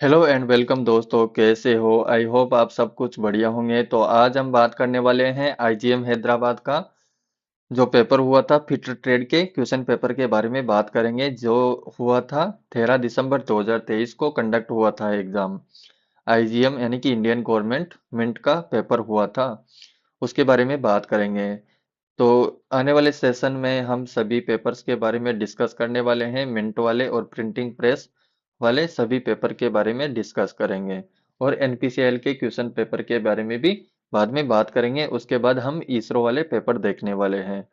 Hello and welcome दोस्तों, कैसे हो? आई होप आप सब कुछ बढ़िया होंगे। तो आज हम बात करने वाले हैं आईजीएम हैदराबाद का जो पेपर हुआ था फिटर ट्रेड के क्वेश्चन पेपर के बारे में बात करेंगे। जो हुआ था 13 दिसंबर 2023 को कंडक्ट हुआ था एग्जाम। आईजीएम यानी कि इंडियन गवर्नमेंट मिंट का पेपर हुआ था, उसके बारे में बात करेंगे। तो आने वाले सेशन में हम सभी पेपर्स के बारे में डिस्कस करने वाले हैं, मिंट वाले और प्रिंटिंग प्रेस वाले सभी पेपर के बारे में डिस्कस करेंगे। और एनपीसीएल के क्वेश्चन पेपर के बारे में भी बाद में बात करेंगे। उसके बाद हम इसरो वाले पेपर देखने वाले हैं।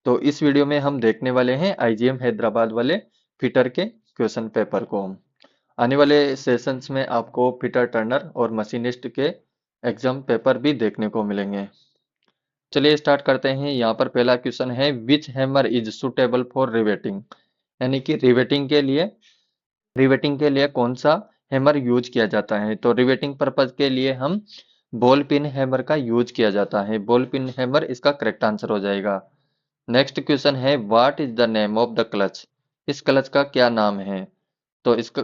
तो इस वीडियो में हम देखने वाले हैं आईजीएम हैदराबाद वाले फिटर के क्वेश्चन पेपर को। आने वाले सेशंस में आपको फिटर टर्नर और मशीनिस्ट के एग्जाम पेपर भी देखने को मिलेंगे। चलिए स्टार्ट करते हैं। यहाँ पर पहला क्वेश्चन है, which hammer is suitable for riveting, यानी कि रिवेटिंग के लिए कौन सा हैमर यूज किया जाता है। तो रिवेटिंग पर्पज के लिए हम बॉल पिन हैमर का यूज किया जाता है। बॉल पिन हैमर इसका करेक्ट आंसर हो जाएगा। नेक्स्ट क्वेश्चन है, what is the name of the clutch, इस क्लच का क्या नाम है। तो इसका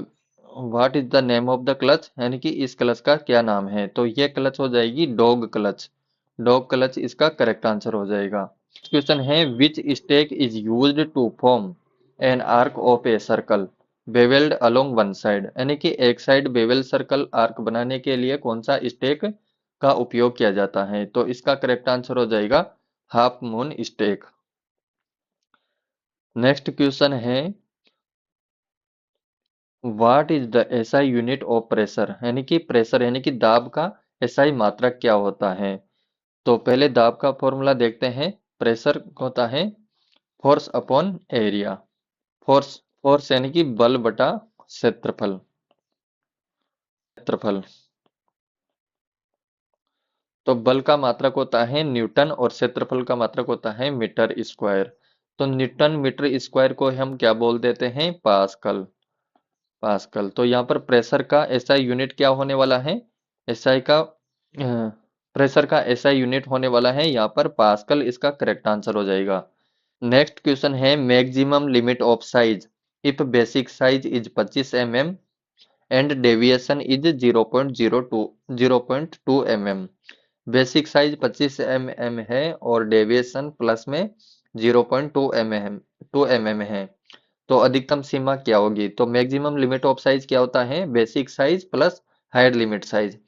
what is the name of the clutch, यानी कि इस क्लच का क्या नाम है। तो ये क्लच हो जाएगी डॉग क्लच। डॉग क्लच इसका करेक्ट आंसर हो जाएगा। क्वेश्चन है, which stake is used to form an arc of a circle bevelled along one side, यानी कि एक साइड बेवेल सर्कल आर्क बनाने के लिए कौन सा स्टेक का उपयोग किया जाता है। तो इसका करेक्ट आंसर हो जाएगा half moon stake. Next question है, what is the SI unit of pressure, यानी कि प्रेशर यानी कि दाब का एसआई मात्रक क्या होता है। तो पहले दाब का फॉर्मूला देखते हैं। प्रेशर होता है force upon area. Force force यानी कि बल बटा क्षेत्रफल। क्षेत्रफल तो बल का मात्रक होता है न्यूटन और क्षेत्रफल का मात्रक होता है मीटर स्क्वायर। तो न्यूटन मीटर स्क्वायर को हम क्या बोल देते हैं, पास्कल। पास्कल। तो यहाँ पर प्रेशर का एसआई यूनिट क्या होने वाला है, एसआई का प्रेशर का एसआई यूनिट होने वाला है यहाँ पर पास्कल। इसका करेक्ट आंसर हो जाएगा। नेक्स्ट क्वेश्चन है, maximum limit of size if basic size is 25 mm and deviation is 0.02 mm। Basic size 25 mm है और डेविएशन प्लस में 0.2 mm है। तो अधिकतम सीमा क्या होगी। तो मैक्सिमम लिमिट ऑफ साइज क्या होता है, basic size plus higher limit size.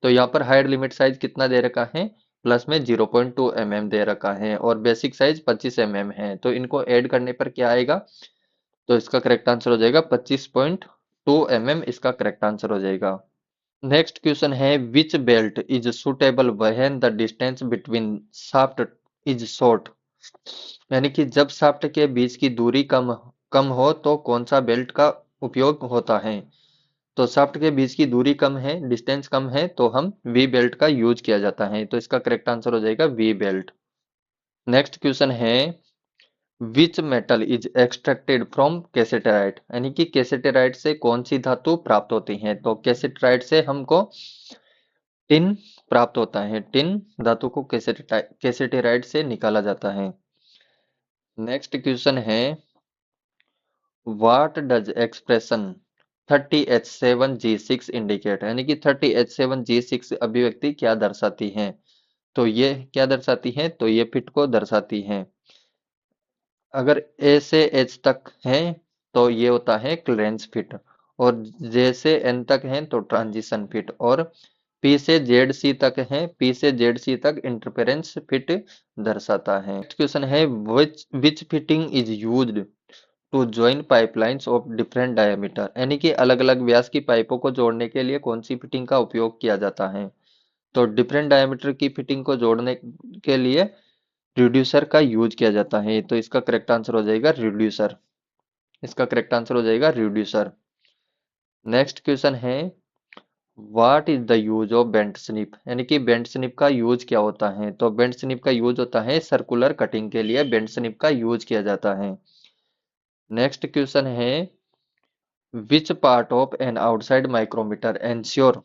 तो यहाँ पर हायर लिमिट साइज कितना दे रखा है, प्लस में 0.2 mm दे रखा है और बेसिक साइज 25 mm है। तो इनको ऐड करने पर क्या आएगा, तो इसका करेक्ट आंसर हो जाएगा 25.2 mm। इसका करेक्ट आंसर हो जाएगा। नेक्स्ट क्वेश्चन है, which belt is suitable when the distance between shaft is short, यानी कि जब शाफ्ट के बीच की दूरी कम कम हो तो कौन सा बेल्ट का उपयोग होता है। तो शाफ्ट के बीच की दूरी कम है, डिस्टेंस कम है, तो हम वी बेल्ट का यूज किया जाता है। तो इसका करेक्ट आंसर हो जाएगा वी बेल्ट। नेक्स्ट क्वेश्चन है, which metal is extracted from cassiterite, यानी कि कैसेटेराइट से कौन सी धातु प्राप्त होती है। तो कैसेटेराइट से हमको टिन प्राप्त होता है। टिन धातु को कैसेटेराइट से निकाला जाता है। नेक्स्ट क्वेश्चन है, what does expression 30H7G6 indicate, यानी कि 30H7G6 अभिव्यक्ति क्या दर्शाती है। तो ये क्या दर्शाती है, तो ये फिट को दर्शाती है। अगर ए से एच तक है तो ये होता है क्लीयरेंस फिट, और जे से एन तक है तो ट्रांजिशन फिट, और पी से जेड सी तक है, पी से जेड सी तक इंटरफेरेंस फिट दर्शाता है। नेक्स्ट क्वेश्चन है, which fitting is used to join pipelines of different diameter, यानी कि अलग अलग व्यास की पाइपों को जोड़ने के लिए कौन सी फिटिंग का उपयोग किया जाता है। तो डिफरेंट डायमीटर की फिटिंग को जोड़ने के लिए रिड्यूसर का यूज किया जाता है। तो इसका करेक्ट आंसर हो जाएगा रिड्यूसर। इसका करेक्ट आंसर हो जाएगा रिड्यूसर। नेक्स्ट क्वेश्चन है, what is the use of bent snip, यानी कि बेंट स्निप का यूज क्या होता है। तो बेंट स्निप का यूज होता है सर्कुलर कटिंग के लिए बेंट स्निप का यूज किया जाता है। नेक्स्ट क्वेश्चन है, which part of an outside micrometer ensure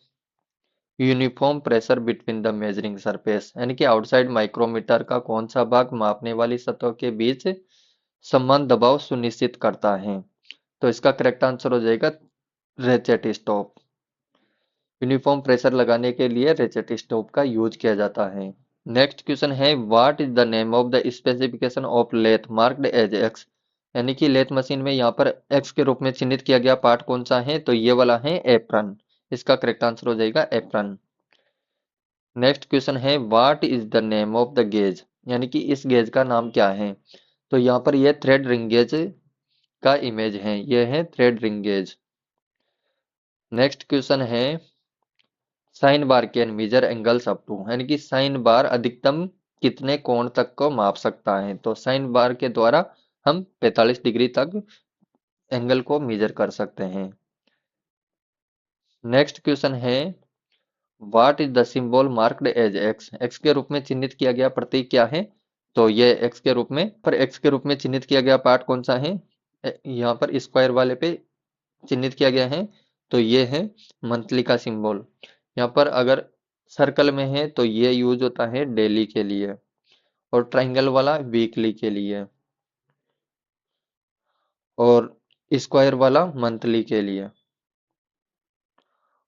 uniform pressure between the measuring surface, यानी कि आउटसाइड माइक्रोमीटर का कौन सा भाग मापने वाली सतह के बीच समान दबाव सुनिश्चित करता है। तो इसका करेक्ट आंसर हो जाएगा रेचेट स्टॉप। यूनिफॉर्म प्रेशर लगाने के लिए रेचेट स्टोव का यूज किया जाता है। नेक्स्ट क्वेश्चन है what is the name of the specification of lathe marked as X, यानी कि लेथ मशीन में यहाँ पर एक्स के रूप में चिन्हित किया गया पार्ट कौन सा है, तो ये वाला है एप्रन। इसका करेक्ट आंसर हो जाएगा एप्रन। नेक्स्ट क्वेश्चन है what is the name of the gauge, यानी कि इस गेज का नाम क्या है, तो यहाँ पर ये थ्रेड रिंग गेज का इमेज है, ये है thread ring gauge. Next question है sine bar can measure angles up to, यानी कि साइन बार अधिकतम कितने कोण तक को माप सकता है, तो साइन बार के द्वारा हम 45 डिग्री तक एंगल को मेजर कर सकते हैं। नेक्स्ट क्वेश्चन है what is the symbol marked as X, X के रूप में चिन्हित किया गया प्रतीक क्या है, तो ये एक्स के रूप में एक्स के रूप में चिन्हित किया गया पार्ट कौन सा है, यहाँ पर स्क्वायर वाले पे चिन्हित किया गया है, तो ये है मंथली का सिंबल। यहाँ पर अगर सर्कल में है तो ये यूज होता है डेली के लिए, और ट्राइंगल वाला वीकली के लिए, और स्क्वायर वाला मंथली के लिए,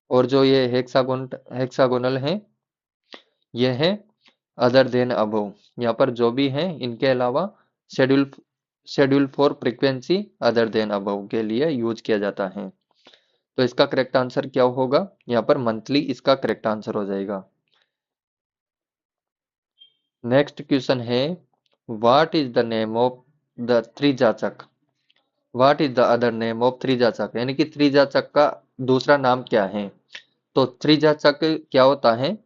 और जो ये हेक्सागोनल है ये है अदर देन अबव। यहाँ पर जो भी है इनके अलावा schedule schedule for frequency other than above के लिए यूज किया जाता है। तो इसका करेक्ट आंसर क्या होगा, यहाँ पर मंथली इसका करेक्ट आंसर हो जाएगा। नेक्स्ट क्वेश्चन है what is the name of the त्रिजाचक, what is the other name of त्रिजाचक, यानी कि त्रिजाचक का दूसरा नाम क्या है, तो त्रिजाचक क्या होता है,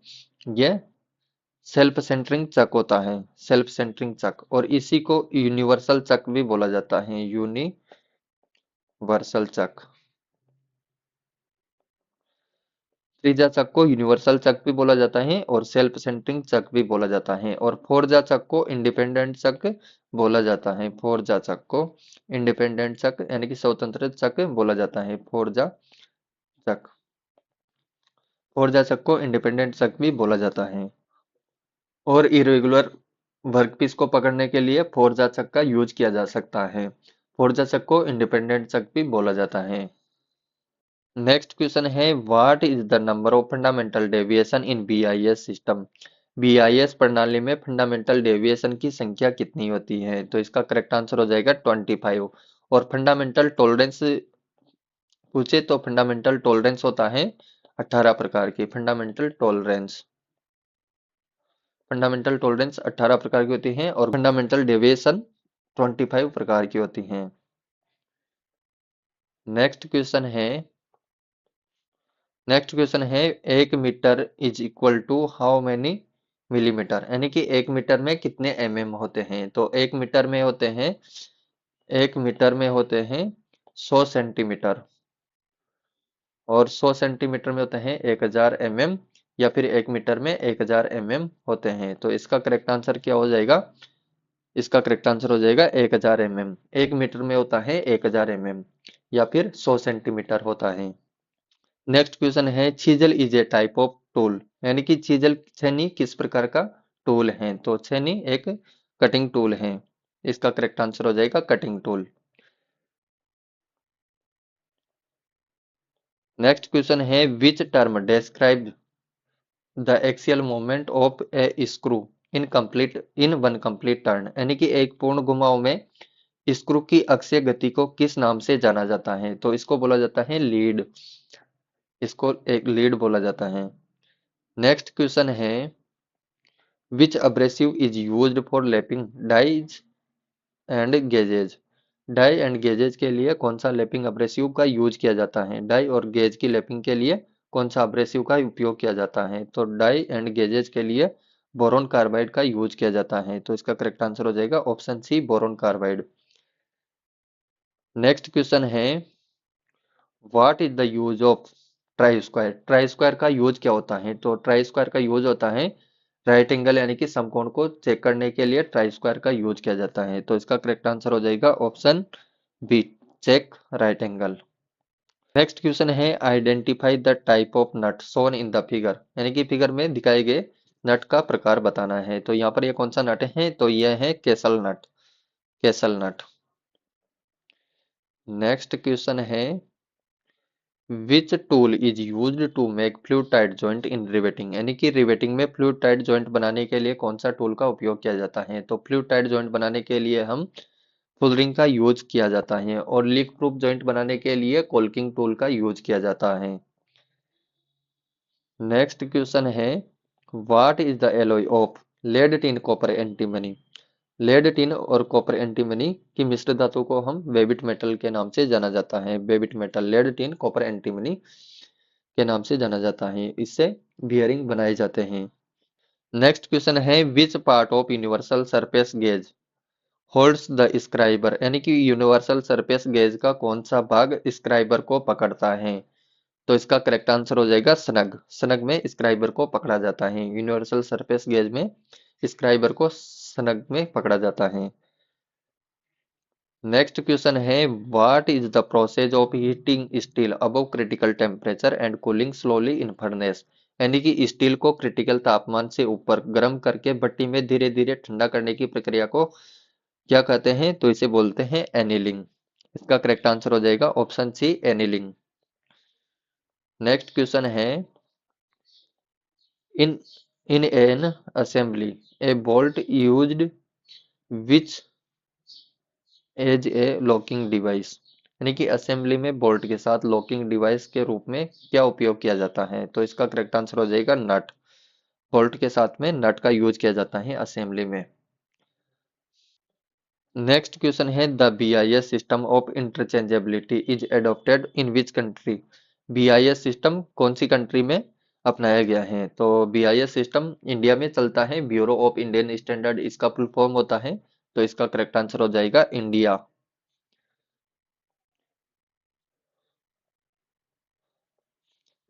ये सेल्फ सेंटरिंग चक होता है, सेल्फ सेंटरिंग चक, और इसी को यूनिवर्सल चक भी बोला जाता है, यूनिवर्सल चक। त्रिज्या चक को यूनिवर्सल चक भी बोला जाता है और सेल्फ सेंटरिंग चक भी बोला जाता है, और फोरजा चक को इंडिपेंडेंट चक बोला जाता है, फोरजा चक को इंडिपेंडेंट चक यानी कि स्वतंत्र चक बोला जाता है, चक फोरजा चक को इंडिपेंडेंट चक भी बोला जाता है। और इरेगुलर वर्कपीस को पकड़ने के लिए फोरजा चक का यूज किया जा सकता है, फोरजा चक को इंडिपेंडेंट चक भी बोला जाता है। नेक्स्ट क्वेश्चन है what is the number of fundamental deviation in BIS system, BIS प्रणाली में फंडामेंटल डेविएशन की संख्या कितनी होती है, तो इसका करेक्ट आंसर हो जाएगा 25। और फंडामेंटल टॉलरेंस पूछे तो फंडामेंटल टॉलरेंस होता है 18 प्रकार की, फंडामेंटल टॉलरेंस 18 प्रकार की होती है और फंडामेंटल डेविएशन 25 प्रकार की होती हैं। नेक्स्ट क्वेश्चन है नेक्स्ट क्वेश्चन है 1 metre is equal to how many millimetre, यानी कि 1 मीटर में कितने एमएम होते हैं, तो 1 मीटर में होते हैं 100 सेंटीमीटर, और 100 सेंटीमीटर में होते हैं 1000 mm, या फिर 1 मीटर में 1000 mm होते हैं, तो इसका करेक्ट आंसर क्या हो जाएगा, इसका करेक्ट आंसर हो जाएगा 1000 mm। 1 मीटर में होता है 1000 mm, या फिर 100 सेंटीमीटर होता है। नेक्स्ट क्वेश्चन है chisel is a type of tool, यानी कि चीजल छेनी किस प्रकार का टूल है, तो छेनी एक कटिंग टूल है, इसका करेक्ट आंसर हो जाएगा कटिंग टूल। नेक्स्ट क्वेश्चन है which term describe the axial moment of A screw in one complete turn, यानी कि एक पूर्ण घुमाव में स्क्रू की अक्षीय गति को किस नाम से जाना जाता है, तो इसको बोला जाता है लीड, इसको एक लीड बोला जाता है। नेक्स्ट क्वेश्चन है which abrasive is used for lapping dies and gauges, die and gauges के लिए कौन सा लैपिंग अब्रेसिव का यूज किया जाता है, डाई और गेज की लैपिंग के लिए कौन सा अब्रेसिव का उपयोग किया जाता है, तो डाई एंड गेजेज के लिए बोरोन कार्बाइड का यूज किया जाता है, तो इसका करेक्ट आंसर हो जाएगा option C boron carbide. Next question है what is the use of try square, try square का यूज क्या होता है, तो ट्राई स्क्वायर का यूज होता है राइट एंगल यानी कि समकोण को चेक करने के लिए ट्राई स्क्वायर का यूज किया जाता है, तो इसका करेक्ट आंसर हो जाएगा option B check right angle. Next question है identify the type of nut shown in the figure, यानी कि फिगर में दिखाए गए नट का प्रकार बताना है, तो यहाँ पर ये कौन सा नट है, तो यह है castle nut, castle nut. Next question है which tool is used to make fluid tight joint in riveting, यानी कि रिवेटिंग में फ्लूइड टाइट जॉइंट बनाने के लिए कौन सा टूल का उपयोग किया जाता है? तो फ्लूइड टाइट जॉइंट बनाने के लिए हम फुलरिंग का यूज किया जाता है, और लीक प्रूफ जॉइंट बनाने के लिए कोल्किंग टूल का यूज किया जाता है। नेक्स्ट क्वेश्चन है, what is the alloy of lead tin copper antimony? Lead tin और कॉपर एंटीमनी की मिश्र धातु को हम बेबिट मेटल के नाम से जाना जाता है। Babbitt metal lead tin copper antimony के नाम से जाना जाता है, इससे बियरिंग बनाए जाते हैं। नेक्स्ट क्वेश्चन है, which part of universal surface gauge holds the scriber, यानी कि यूनिवर्सल सरफेस गेज का कौन सा भाग स्क्राइबर को पकड़ता है? तो इसका करेक्ट आंसर हो जाएगा स्नग। स्नग में स्क्राइबर को पकड़ा जाता है, यूनिवर्सल सरफेस गेज में स्क्राइबर को स्नग में पकड़ा जाता है। नेक्स्ट क्वेश्चन है, what is the process of heating steel above critical temperature and cooling slowly in furnace, यानी कि स्टील को क्रिटिकल तापमान से ऊपर गर्म करके भट्टी में धीरे धीरे ठंडा करने की प्रक्रिया को क्या कहते हैं? तो इसे बोलते हैं एनीलिंग। इसका करेक्ट आंसर हो जाएगा option C, annealing. Next question है, in in an assembly a bolt used which as a locking device, यानी कि असेंबली में बोल्ट के साथ लॉकिंग डिवाइस के रूप में क्या उपयोग किया जाता है? तो इसका करेक्ट आंसर हो जाएगा नट। बोल्ट के साथ में नट का यूज किया जाता है असेंबली में। नेक्स्ट क्वेश्चन है, the BIS system of interchangeability is adopted in which country? BIS system कौन सी कंट्री में अपनाया गया है? तो बीआईएस सिस्टम इंडिया में चलता है, ब्यूरो ऑफ इंडियन स्टैंडर्ड इसका फुल फॉर्म होता है। तो इसका करेक्ट आंसर हो जाएगा इंडिया।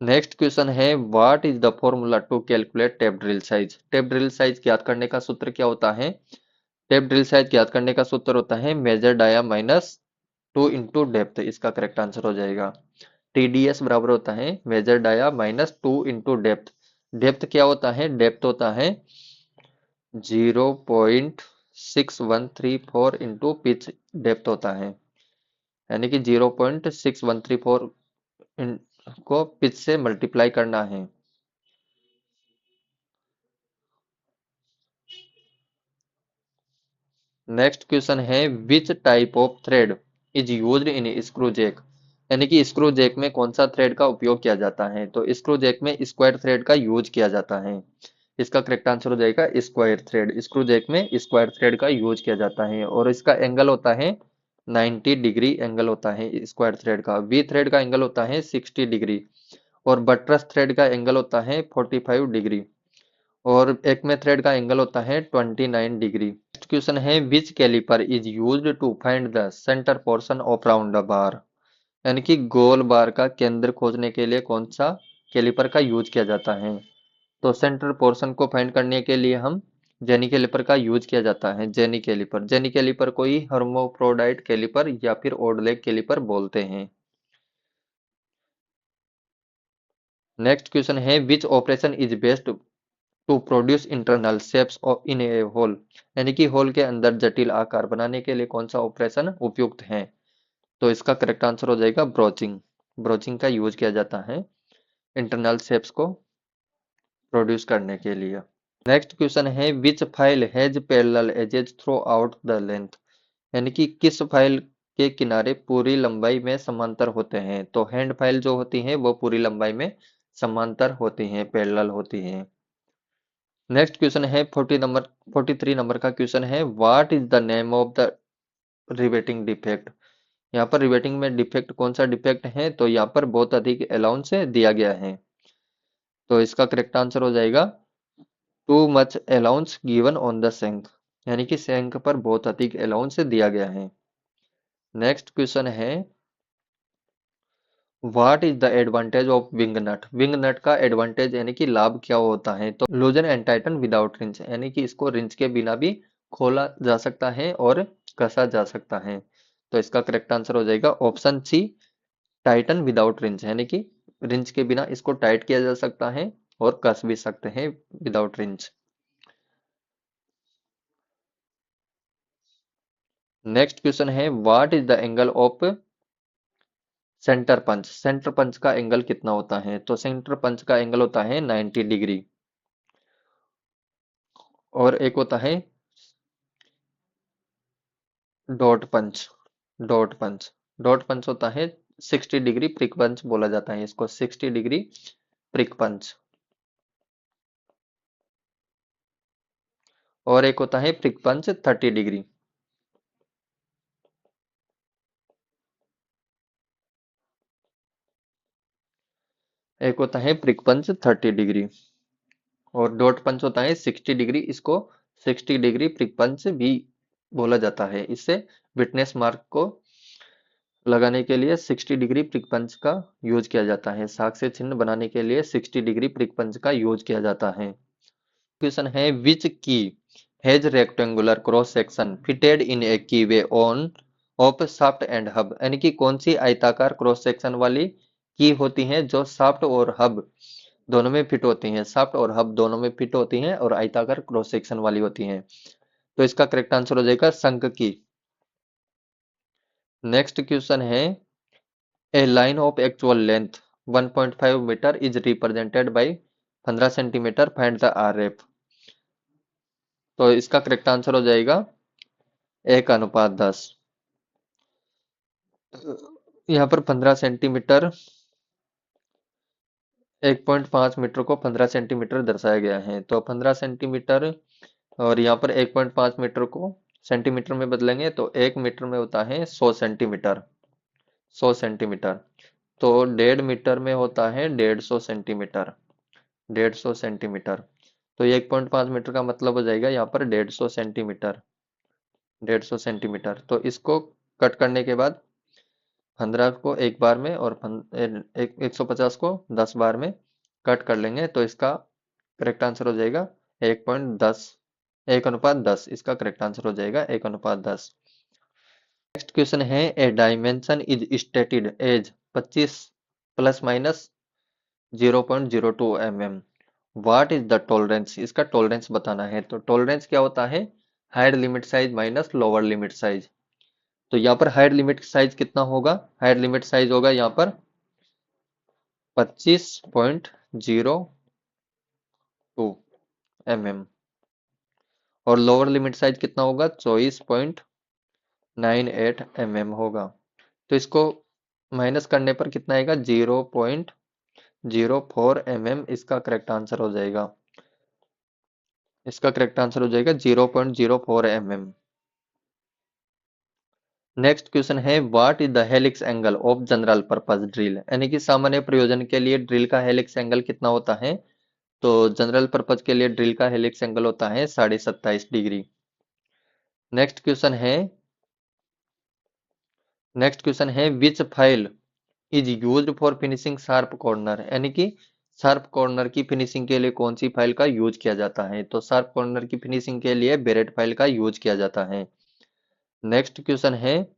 नेक्स्ट क्वेश्चन है, what is the formula to calculate tap drill size? Tap drill size ज्ञात करने का सूत्र क्या होता है? टेप ड्रिल साइज ज्ञात करने का सूत्र होता है major dia minus 2 into depth. इसका करेक्ट आंसर हो जाएगा टीडीएस बराबर होता है major dia minus 2 into depth. Depth क्या होता है? डेप्थ होता है 0.6134 इंटू पिच डेप्थ होता है, यानी कि 0.6134 को पिच से मल्टीप्लाई करना है। नेक्स्ट क्वेश्चन है, which type of thread is used in screw jack, यानी कि स्क्रू जैक में कौन सा थ्रेड का उपयोग किया जाता है? तो स्क्रू जैक में स्क्वायर थ्रेड का यूज किया जाता है। इसका करेक्ट आंसर हो जाएगा स्क्वायर थ्रेड। स्क्रू जैक में स्क्वायर थ्रेड का यूज किया जाता है, और इसका एंगल होता है 90 डिग्री एंगल होता है स्क्वायर थ्रेड का। वी थ्रेड का एंगल होता है 60 डिग्री, और बटरस थ्रेड का एंगल होता है 45 डिग्री, और एक में थ्रेड का एंगल होता है 29 डिग्री। नेक्स्ट क्वेश्चन है, which caliper is used to find the centre portion of round bar, यानी कि गोल बार का केंद्र खोजने के लिए कौन सा कैलिपर का यूज किया जाता है? तो सेंटर पोर्शन को फाइंड करने के लिए हम जेनी कैलिपर का यूज किया जाता है। जेनी कैलिपर, जेनी कैलिपर को ही हर्मोफ्रोडाइट कैलिपर या फिर ओड लेग कैलिपर बोलते हैं। नेक्स्ट क्वेश्चन है, which operation is best to produce internal shapes in a hole, यानी कि होल के अंदर जटिल आकार बनाने के लिए कौन सा ऑपरेशन उपयुक्त है? तो इसका करेक्ट आंसर हो जाएगा ब्रोचिंग। ब्रोचिंग का यूज किया जाता है इंटरनल शेप्स को प्रोड्यूस करने के लिए। नेक्स्ट क्वेश्चन है, which file has parallel edges throughout the length, यानी कि किस फाइल के किनारे पूरी लंबाई में समांतर होते हैं? तो हैंड फाइल जो होती हैं वो पूरी लंबाई में समांतर होती हैं, पैरेलल होती हैं। नेक्स्ट क्वेश्चन है 43 नंबर का क्वेश्चन है, what is the name of the riveting defect? यहाँ पर रिवेटिंग में डिफेक्ट कौन सा डिफेक्ट है? तो यहाँ पर बहुत अधिक अलाउंस दिया गया है। तो इसका करेक्ट आंसर हो जाएगा too much allowance given on the सेंक, यानी कि सेंक पर बहुत अधिक अलाउंस दिया गया है। नेक्स्ट क्वेश्चन है, what is the advantage of wing nut? Wing nut का एडवांटेज यानी कि लाभ क्या होता है? तो loosen and tighten without wrench, यानी कि इसको रिंच के बिना भी खोला जा सकता है और कसा जा सकता है। तो इसका करेक्ट आंसर हो जाएगा option C, tighten without wrench, यानी कि रिंच के बिना इसको टाइट किया जा सकता है और कस भी सकते हैं विदाउट रिंच। नेक्स्ट क्वेश्चन है, what is the angle of centre punch का एंगल कितना होता है? तो सेंटर पंच का एंगल होता है 90 डिग्री। और एक होता है डॉट पंच। डॉट पंच डॉट पंच होता है 60 डिग्री प्रिक पंच बोला जाता है इसको, 60 डिग्री प्रिक पंच। और एक होता है प्रिक पंच 30 डिग्री। एक होता है प्रिक पंच 30 डिग्री। और डॉट पंच होता है 60 डिग्री, इसको 60 डिग्री प्रिक पंच भी बोला जाता है। इससे विटनेस मार्क को लगाने के लिए 60 डिग्री प्रिक पंच का यूज किया जाता है। साक्ष्य चिन्ह बनाने के लिए 60 डिग्री प्रिक पंच का यूज किया जाता है। क्वेश्चन है which key has rectangular cross section fitted in a keyway on of shaft and hub, यानी कि कौन सी आयताकार क्रॉस सेक्शन वाली की होती है जो शाफ्ट और हब दोनों में फिट होती हैं, शाफ्ट और हब दोनों में फिट होती हैं और आयताकार क्रॉस सेक्शन वाली होती हैं। तो इसका करेक्ट आंसर हो जाएगा शंख की। नेक्स्ट क्वेश्चन है a line of actual length 1.5 metre is represented by 15 centimetre, find the R F. तो इसका करेक्ट आंसर हो जाएगा 1:10। यहाँ पर 15 सेंटीमीटर 1.5 मीटर को 15 सेंटीमीटर दर्शाया गया है, तो 15 सेंटीमीटर और यहाँ पर 1.5 मीटर को सेंटीमीटर में बदलेंगे तो 1 मीटर में होता है 100 सेंटीमीटर। 100 सेंटीमीटर। तो 1.5 मीटर में होता है 150 सेंटीमीटर। 150 सेंटीमीटर। तो ये 1.5 मीटर का मतलब हो जाएगा यहाँ पर 150 सेंटीमीटर। 150 सेंटीमीटर। तो इसको कट करने के बाद 15 को एक बार में और 150 को 10 बार में कट कर लेंगे तो इसका करेक्ट आंसर हो जाएगा 1.10। 1:10 इसका करेक्ट आंसर हो जाएगा 1:10। नेक्स्ट क्वेश्चन है a dimension is stated as 25 plus minus 0.02 mm। What is the tolerance, इसका टॉलरेंस बताना है। तो टॉलरेंस क्या होता है? Higher limit size minus lower limit size. तो यहाँ पर हायर लिमिट साइज कितना होगा? हायर लिमिट साइज होगा यहाँ पर 25.02 mm। और लोअर लिमिट साइज कितना होगा? 24.98 mm होगा। तो इसको माइनस करने पर कितना आएगा? 0.04 mm इसका करेक्ट आंसर हो जाएगा। इसका करेक्ट आंसर हो जाएगा 0.04 mm। नेक्स्ट क्वेश्चन है what is the helix angle of general purpose drill, यानी कि सामान्य प्रयोजन के लिए ड्रिल का हेलिक्स एंगल कितना होता है? तो जनरल पर्पस के लिए ड्रिल का हेलिक्स एंगल होता है 27.5 डिग्री। नेक्स्ट क्वेश्चन है नेक्स्ट क्वेश्चन है which file is used for finishing sharp corner, यानी कि शार्प कॉर्नर की फिनिशिंग के लिए कौन सी फाइल का यूज किया जाता है? तो शार्प कॉर्नर की फिनिशिंग के लिए बेरेट फाइल का यूज किया जाता है। नेक्स्ट क्वेश्चन है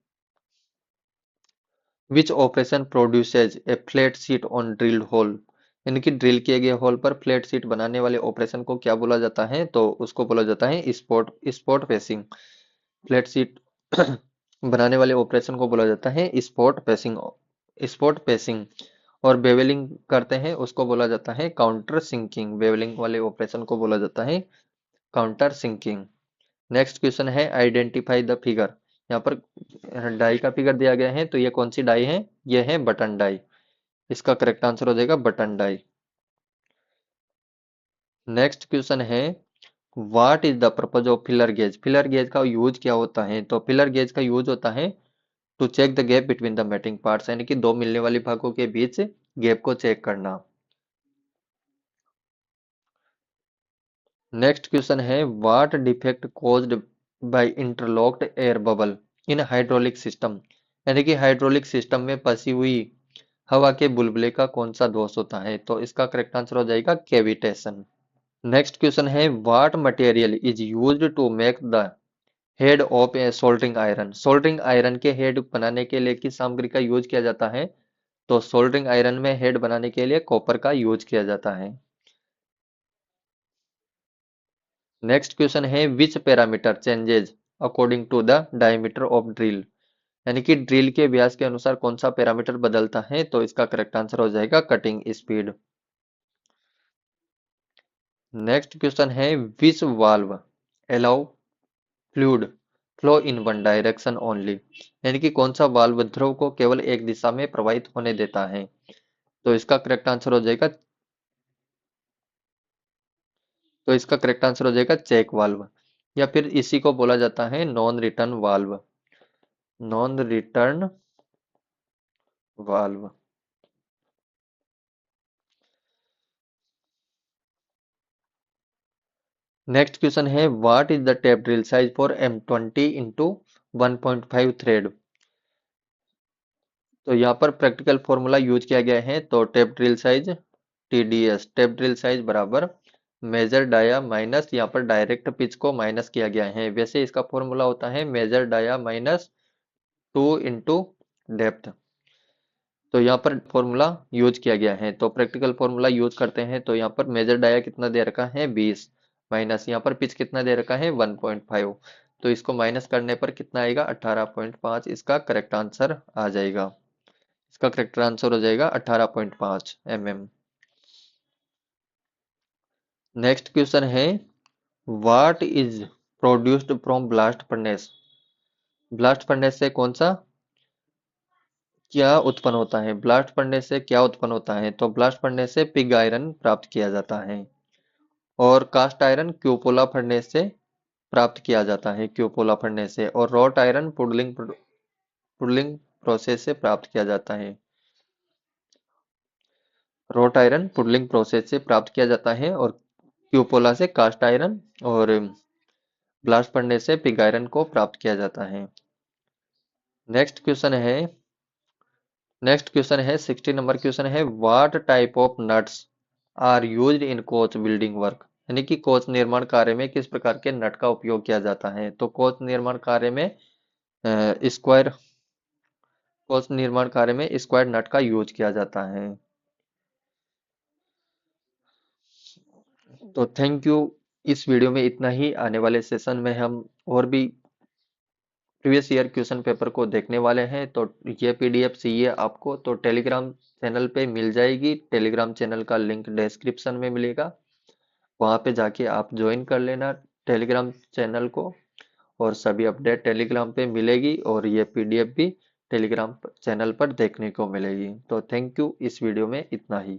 which operation produces a flat sheet on drilled hole, यानी कि ड्रिल किए गए होल पर फ्लैट शीट बनाने वाले ऑपरेशन को क्या बोला जाता है? तो उसको बोला जाता है spot spot pacing. Flat sheet बनाने वाले ऑपरेशन को बोला जाता है स्पॉट पेसिंग। Spot pacing. और बेवलिंग करते हैं उसको बोला जाता है काउंटर सिंकिंग। बेवलिंग वाले ऑपरेशन को बोला जाता है काउंटर सिंकिंग। नेक्स्ट क्वेश्चन है आइडेंटिफाई द फिगर। यहाँ पर डाई का फिगर दिया गया है, तो ये कौन सी डाई है? ये है बटन डाई। इसका करेक्ट आंसर हो जाएगा बटन डाई। नेक्स्ट क्वेश्चन है what is the purpose of filler gauge. Filler gauge का यूज क्या होता है? तो फिलर गेज का यूज होता है to check the gap between the mating parts, यानी कि दो मिलने वाली भागों के बीच गैप को चेक करना। नेक्स्ट क्वेश्चन है what defect caused by interlocked air bubble in hydraulic system, यानी कि हाइड्रोलिक सिस्टम में फंसी हुई हवा के बुलबुले का कौन सा दोष होता है? तो इसका करेक्ट आंसर हो जाएगा कैविटेशन। नेक्स्ट क्वेश्चन है what material is used to make the head of a soldering iron. Soldering iron के हेड बनाने के लिए किस सामग्री का यूज किया जाता है? तो सोल्डरिंग आयरन में हेड बनाने के लिए कॉपर का यूज किया जाता है। नेक्स्ट क्वेश्चन है which parameter changes according to the diameter of drill, यानी कि ड्रिल के व्यास के अनुसार कौन सा पैरामीटर बदलता है, तो इसका करेक्ट आंसर हो जाएगा कटिंग स्पीड। नेक्स्ट क्वेश्चन है, which valve allow fluid flow in one direction only, यानी कि कौन सा वाल्व द्रव को केवल एक दिशा में प्रवाहित होने देता है, तो इसका करेक्ट आंसर हो जाएगा चेक वाल्व, या फिर इसी को बोला जाता है non return valve. Non return valve. Next question है, what is the tap drill size for M20 into 1.5 thread, तो यहाँ पर प्रैक्टिकल फॉर्मूला यूज किया गया है, तो tape drill size TDS, tape drill size बराबर मेजर डाया माइनस, यहाँ पर डायरेक्ट पिच को माइनस किया गया है, वैसे इसका फॉर्मूला होता है major dia minus 2 into depth, तो यहाँ पर फॉर्मूला यूज किया गया है, तो प्रैक्टिकल फॉर्मूला यूज करते हैं, तो यहाँ पर मेजर डाया कितना दे रखा है 20 माइनस यहाँ पर पिच कितना दे रखा है 1.5, तो इसको माइनस करने पर कितना आएगा 18.5, इसका करेक्ट आंसर आ जाएगा। इसका करेक्ट आंसर हो जाएगा 18.5 mm। नेक्स्ट क्वेश्चन है, what is produced from blast furnace, blast furnace से कौन सा क्या उत्पन्न होता है, ब्लास्ट फर्नेस से क्या उत्पन्न होता है, तो ब्लास्ट फर्नेस से पिग आयरन प्राप्त किया जाता है, और कास्ट आयरन क्यूपोला फर्नेस से प्राप्त किया जाता है, क्यूपोला फर्नेस से, और wrought iron puddling puddling process से प्राप्त किया जाता है, रॉट आयरन पुडलिंग प्रोसेस से प्राप्त किया जाता है, और क्यूपोला से कास्ट आयरन, और ब्लास्ट फर्नेस से पिग आयरन को प्राप्त किया जाता है। नेक्स्ट क्वेश्चन है नेक्स्ट क्वेश्चन है 60 नंबर क्वेश्चन है, what type of nuts are used in coach building work, यानी कि कोच निर्माण कार्य में किस प्रकार के नट का उपयोग किया जाता है, तो स्क्वायर कोच निर्माण कार्य में स्क्वायर नट का यूज किया जाता है। तो थैंक यू। इस वीडियो में इतना ही, आने वाले सेशन में हम और भी प्रीवियस ईयर क्वेश्चन पेपर को देखने वाले हैं, तो ये PDF चाहिए आपको तो टेलीग्राम चैनल पे मिल जाएगी, टेलीग्राम चैनल का लिंक डिस्क्रिप्शन में मिलेगा, वहाँ पे जाके आप ज्वाइन कर लेना टेलीग्राम चैनल को, और सभी अपडेट टेलीग्राम पे मिलेगी, और ये PDF भी टेलीग्राम चैनल पर देखने को मिलेगी। तो थैंक यू, इस वीडियो में इतना ही।